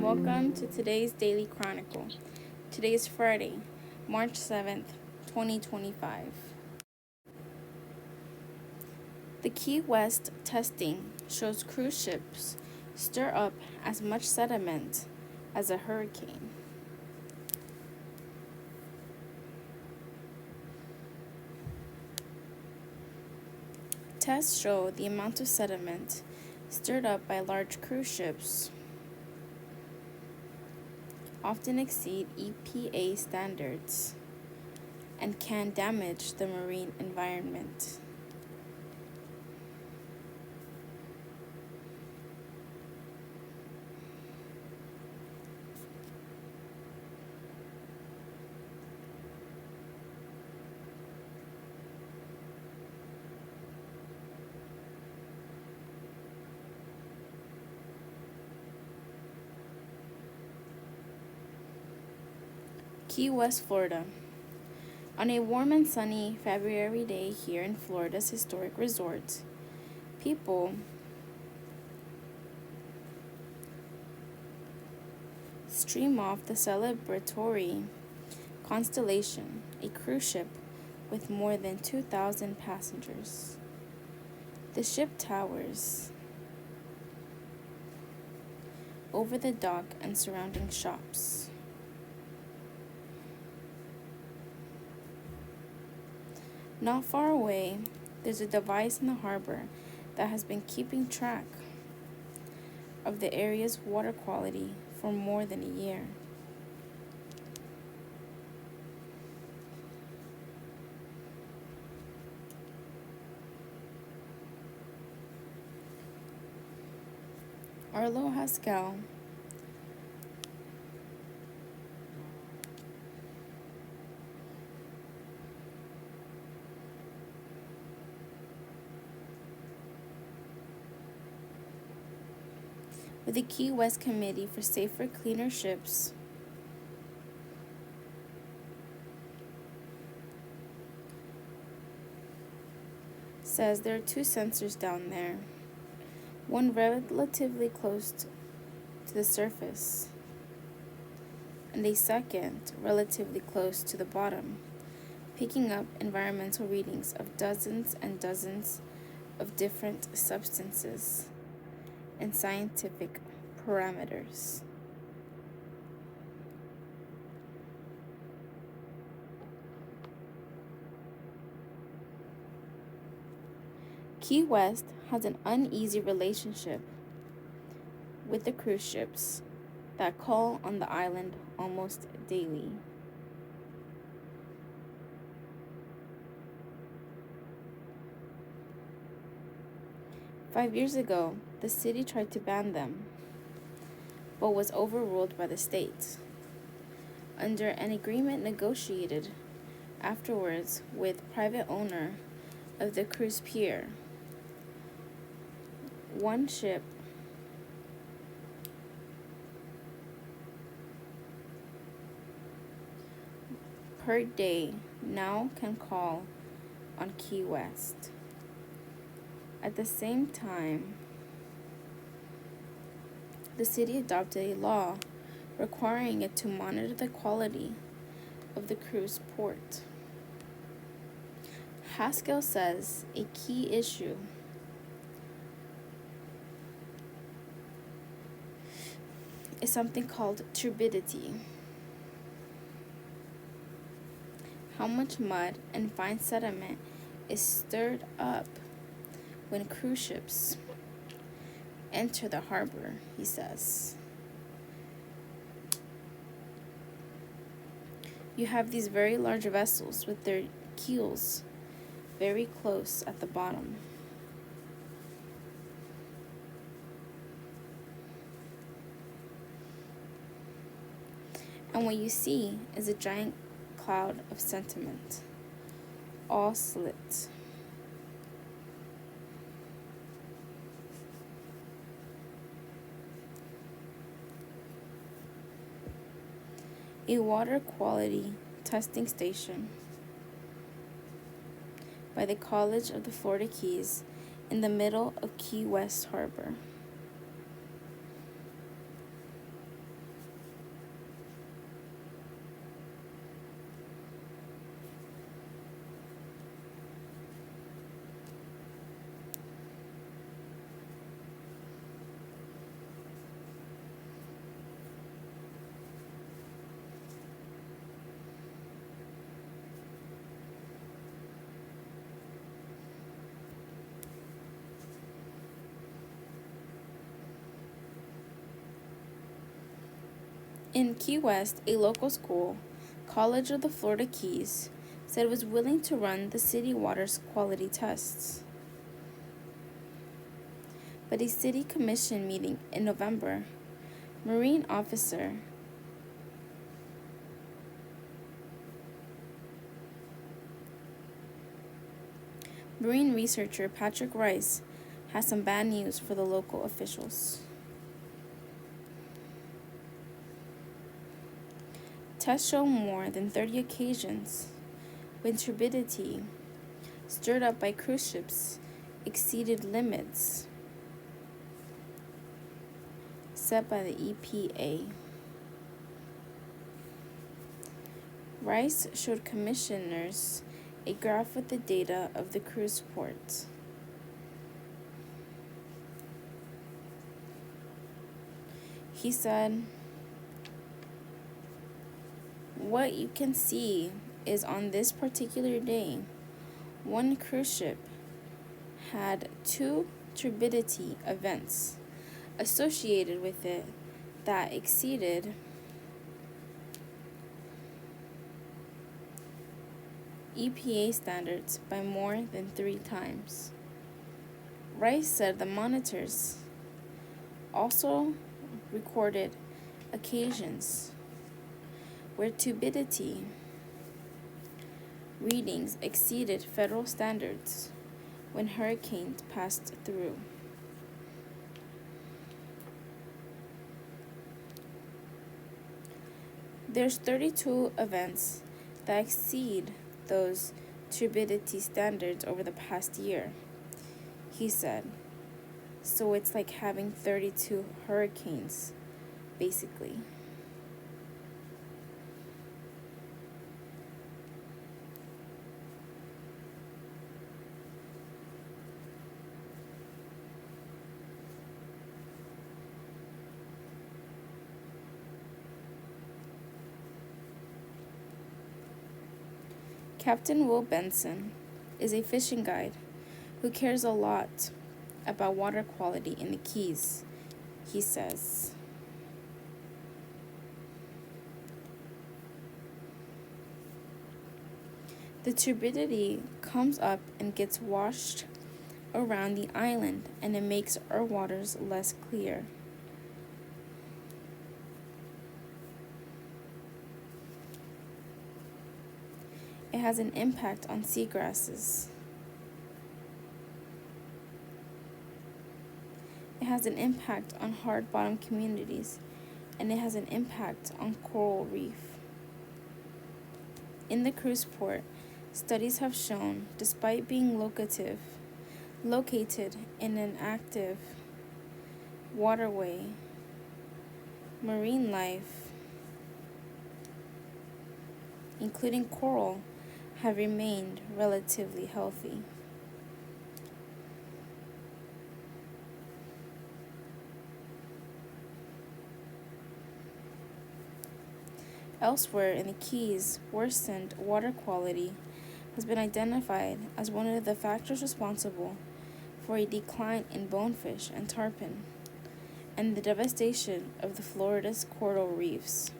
welcome to today's Daily Chronicle. Today is Friday, March 7th, 2025. The Key West testing shows cruise ships stir up as much sediment as a hurricane. Tests show the amount of sediment stirred up by large cruise ships often exceed EPA standards and can damage the marine environment. Key West, Florida. On a warm and sunny February day here in Florida's historic resort, people stream off the celebratory Constellation, a cruise ship with more than 2,000 passengers. The ship towers over the dock and surrounding shops. Not far away, there's a device in the harbor that has been keeping track of the area's water quality for more than a year. Arlo Haskell with the Key West Committee for Safer, Cleaner Ships says there are two sensors down there, one relatively close to the surface and a second relatively close to the bottom, picking up environmental readings of dozens and dozens of different substances and scientific parameters. Key West has an uneasy relationship with the cruise ships that call on the island almost daily. "5 years ago, the city tried to ban them, but was overruled by the state. Under an agreement negotiated afterwards with private owner of the cruise pier, one ship per day now can call on Key West. At the same time, the city adopted a law requiring it to monitor the quality of the cruise port. Haskell says a key issue is something called turbidity. How much mud and fine sediment is stirred up when cruise ships enter the harbor, he says. You have these very large vessels with their keels very close at the bottom. And what you see is a giant cloud of sediment, all slit. A water quality testing station by the College of the Florida Keys in the middle of Key West Harbor In Key West, a local school, College of the Florida Keys, said it was willing to run the city water's quality tests. But a city commission meeting in November, Marine researcher Patrick Rice has some bad news for the local officials. Tests show more than 30 occasions when turbidity stirred up by cruise ships exceeded limits set by the EPA. Rice showed commissioners a graph with the data of the cruise ports. He said, "What you can see is on this particular day, one cruise ship had 2 turbidity events associated with it that exceeded EPA standards by more than 3 times. Rice said the monitors also recorded occasions where turbidity readings exceeded federal standards when hurricanes passed through. There's 32 events that exceed those turbidity standards over the past year," he said. "So it's like having 32 hurricanes, basically." Captain Will Benson is a fishing guide who cares a lot about water quality in the Keys, he says. The turbidity comes up and gets washed around the island, and it makes our waters less clear. It has an impact on seagrasses. It has an impact on hard-bottom communities, and it has an impact on coral reef. In the cruise port, studies have shown, despite being located in an active waterway, marine life, including coral, have remained relatively healthy. Elsewhere in the Keys, worsened water quality has been identified as one of the factors responsible for a decline in bonefish and tarpon, and the devastation of the Florida's coral reefs.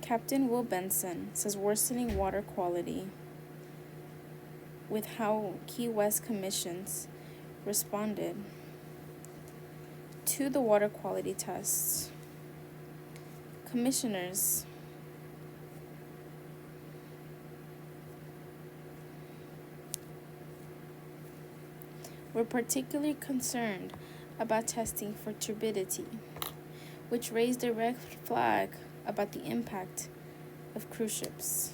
Captain Will Benson says worsening water quality with how Key West commissions responded to the water quality tests. Commissioners were particularly concerned about testing for turbidity, which raised a red flag about the impact of cruise ships.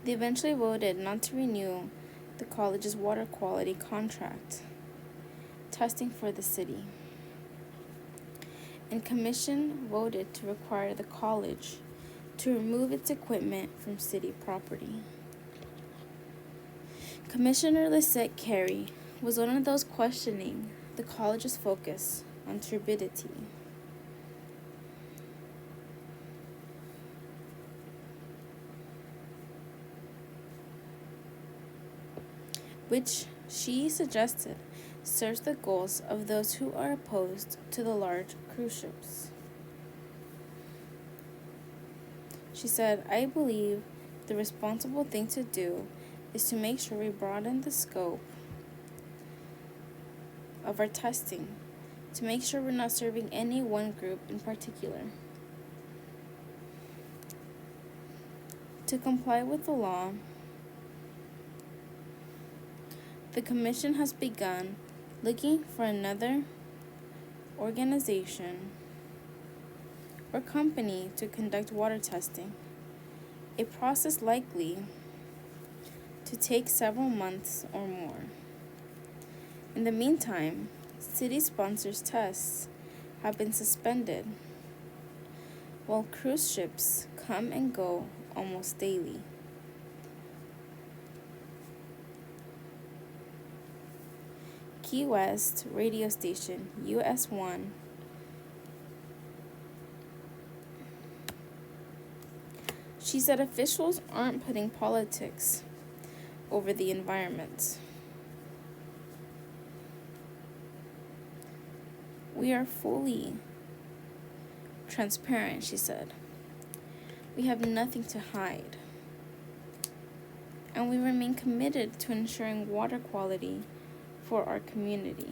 They eventually voted not to renew the college's water quality contract, testing for the city, and commission voted to require the college to remove its equipment from city property. Commissioner Lisette Carey was one of those questioning the college's focus on turbidity. which she suggested serves the goals of those who are opposed to the large cruise ships. She said, I believe the responsible thing to do is to make sure we broaden the scope of our testing, to make sure we're not serving any one group in particular. To comply with the law, the Commission has begun looking for another organization or company to conduct water testing, a process likely to take several months or more. In the meantime, city-sponsored tests have been suspended, while cruise ships come and go almost daily. Key West radio station US1 she said officials aren't putting politics over the environment. We are fully transparent, she said. We have nothing to hide. And we remain committed to ensuring water quality for our community.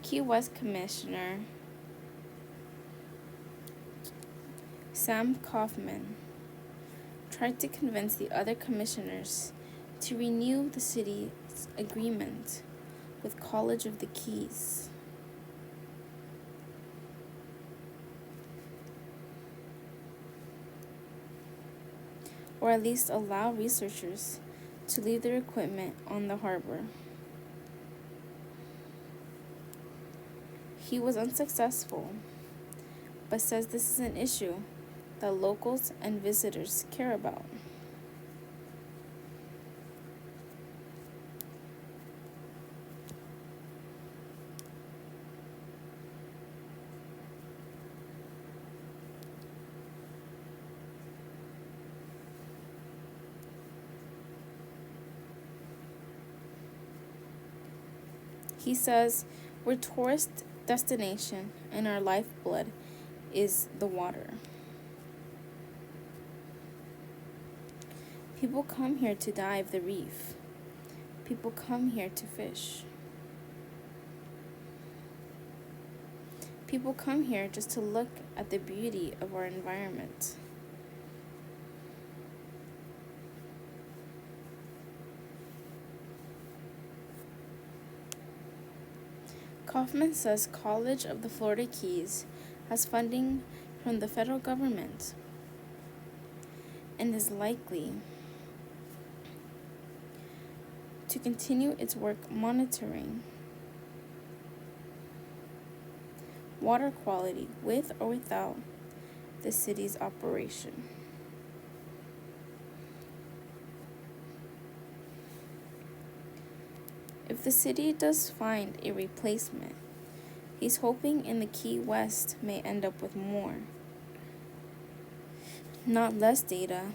Key West Commissioner Sam Kaufman tried to convince the other commissioners to renew the city's agreement with College of the Keys. Or at least allow researchers to leave their equipment on the harbor. He was unsuccessful, but says this is an issue that locals and visitors care about. He says, we're a tourist destination and our lifeblood is the water. People come here to dive the reef. People come here to fish. People come here just to look at the beauty of our environment. Kaufman says College of the Florida Keys has funding from the federal government and is likely to continue its work monitoring water quality with or without the city's operation. If the city does find a replacement, he's hoping in the Key West may end up with more, not less data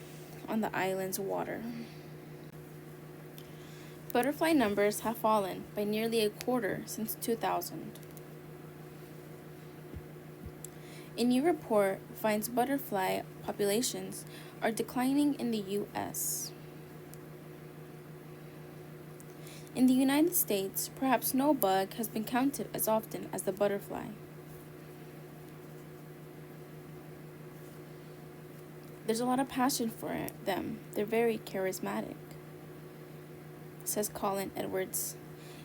on the island's water. Butterfly numbers have fallen by nearly a quarter since 2000. A new report finds butterfly populations are declining in the U.S. In the United States, perhaps no bug has been counted as often as the butterfly. There's a lot of passion for them. They're very charismatic, says Colin Edwards,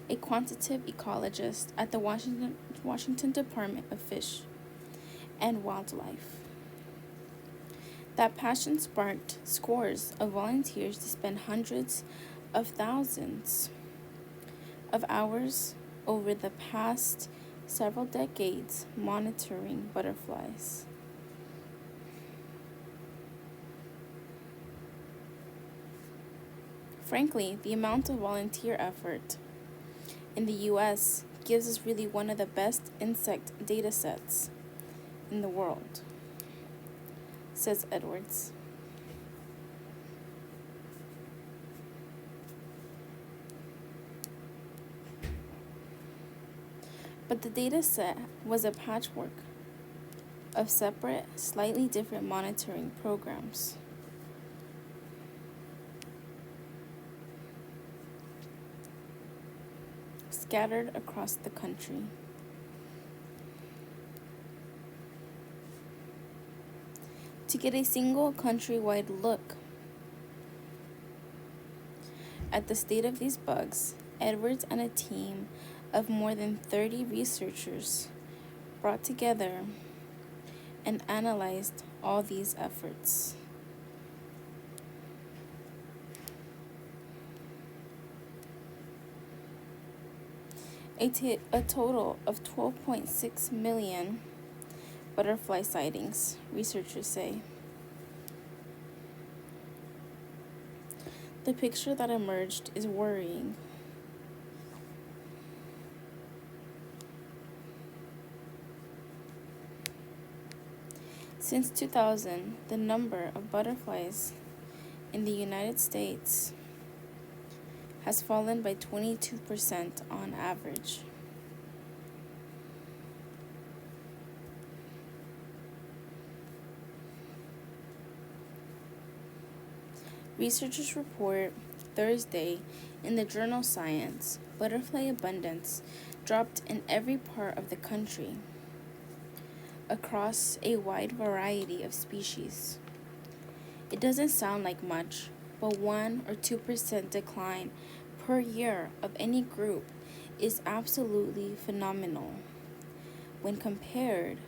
a quantitative ecologist at the Washington Department of Fish and Wildlife. That passion sparked scores of volunteers to spend hundreds of thousands of hours over the past several decades monitoring butterflies. Frankly, the amount of volunteer effort in the U.S. gives us really one of the best insect data sets in the world, says Edwards. But the data set was a patchwork of separate, slightly different monitoring programs. Scattered across the country. To get a single countrywide look at the state of these bugs, Edwards and a team of more than 30 researchers brought together and analyzed all these efforts. A total of 12.6 million butterfly sightings, researchers say. The picture that emerged is worrying. Since 2000, the number of butterflies in the United States has fallen by 22% on average. Researchers report Thursday in the journal Science, butterfly abundance dropped in every part of the country across a wide variety of species. It doesn't sound like much, but 1 or 2% decline per year of any group is absolutely phenomenal when compared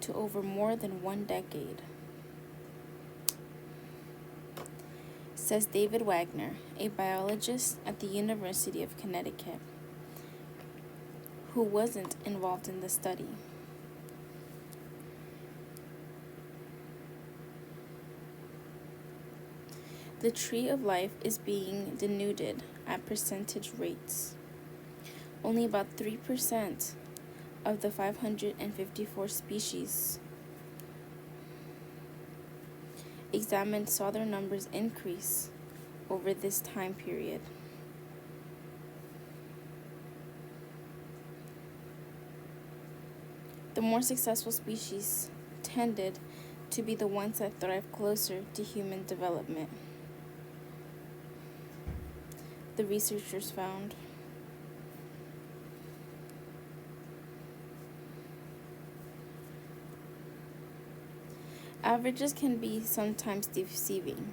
to over more than 1 decade, says David Wagner, a biologist at the University of Connecticut, who wasn't involved in the study. The tree of life is being denuded at percentage rates. Only about 3% of the 554 species examined saw their numbers increase over this time period. The more successful species tended to be the ones that thrive closer to human development, the researchers found. Averages can be sometimes deceiving.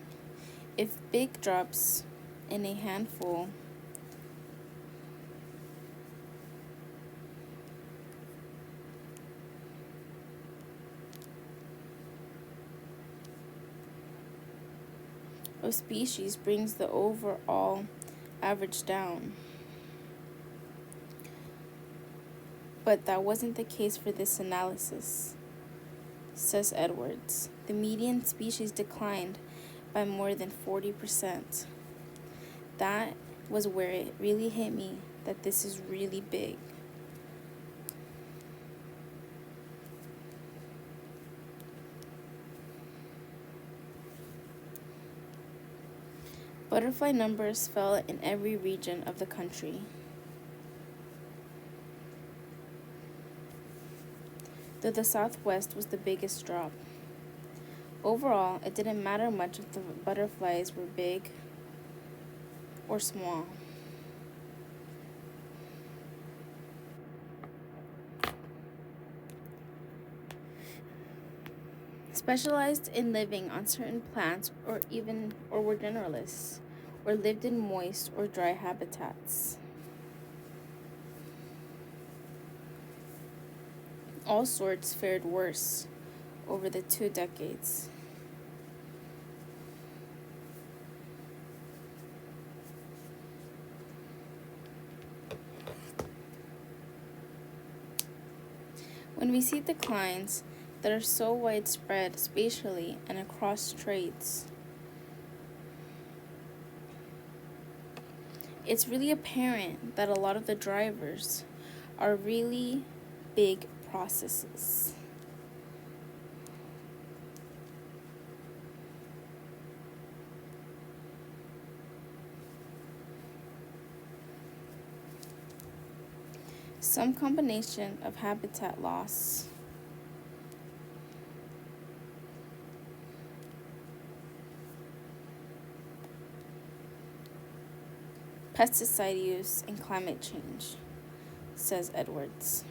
If big drops in a handful of species brings the overall average down. But that wasn't the case for this analysis, says Edwards. The median species declined by more than 40%. That was where it really hit me that this is really big. Butterfly numbers fell in every region of the country. Though the Southwest was the biggest drop. Overall, it didn't matter much if the butterflies were big or small. Specialized in living on certain plants or were generalists or lived in moist or dry habitats. All sorts fared worse over the 2 decades. When we see declines that are so widespread spatially and across traits, it's really apparent that a lot of the drivers are really big processes. Some combination of habitat loss, pesticide use, and climate change, says Edwards.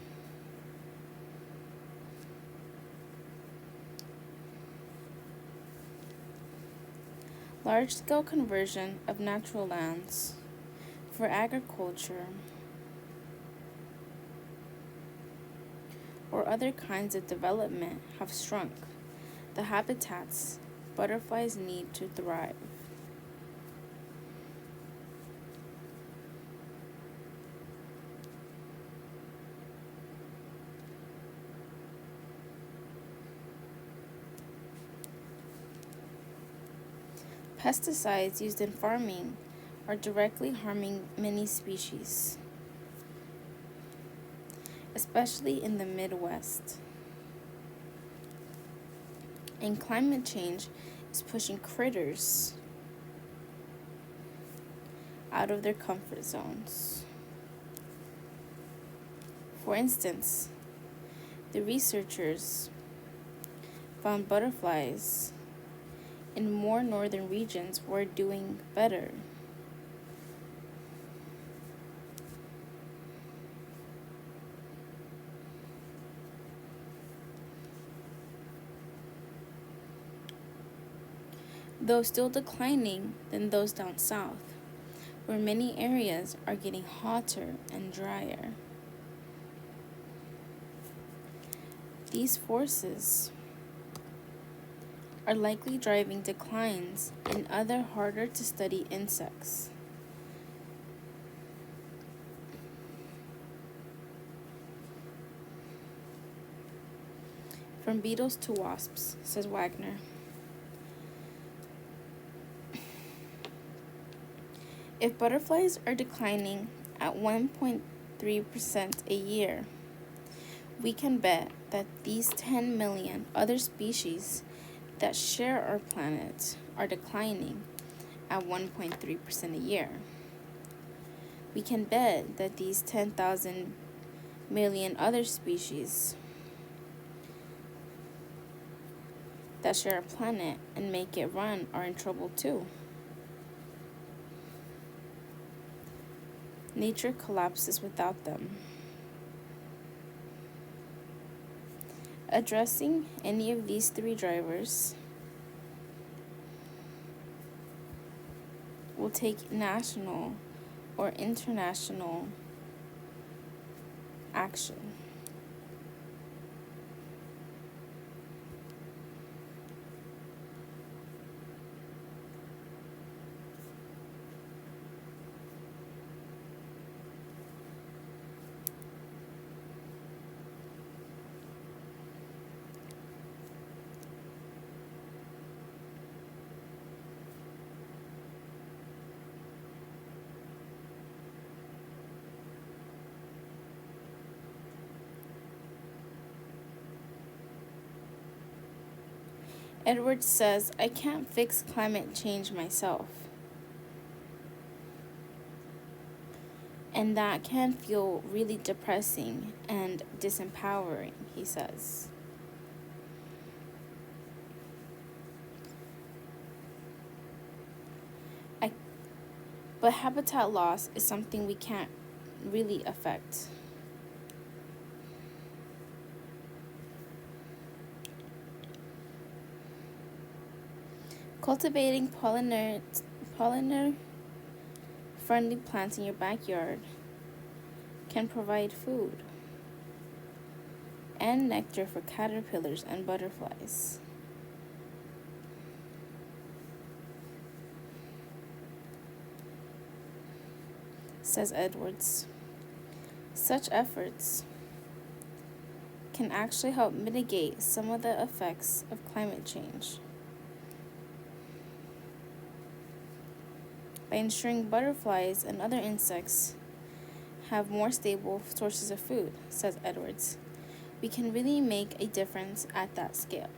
Large-scale conversion of natural lands for agriculture or other kinds of development have shrunk the habitats butterflies need to thrive. Pesticides used in farming are directly harming many species, especially in the Midwest. And climate change is pushing critters out of their comfort zones. For instance, the researchers found butterflies in more northern regions were doing better. Though still declining than those down south, where many areas are getting hotter and drier. These forces are likely driving declines in other harder to study insects. From beetles to wasps, says Wagner. If butterflies are declining at 1.3% a year, we can bet that these 10 million other species that share our planet are declining at 1.3% a year. We can bet that these 10,000 million other species that share our planet and make it run are in trouble too. Nature collapses without them. Addressing any of these three drivers will take national or international action. Edwards says, I can't fix climate change myself. And that can feel really depressing and disempowering, he says. But habitat loss is something we can't really affect. Cultivating pollinator-friendly plants in your backyard can provide food and nectar for caterpillars and butterflies. Says Edwards. Such efforts can actually help mitigate some of the effects of climate change by ensuring butterflies and other insects have more stable sources of food, says Edwards. We can really make a difference at that scale.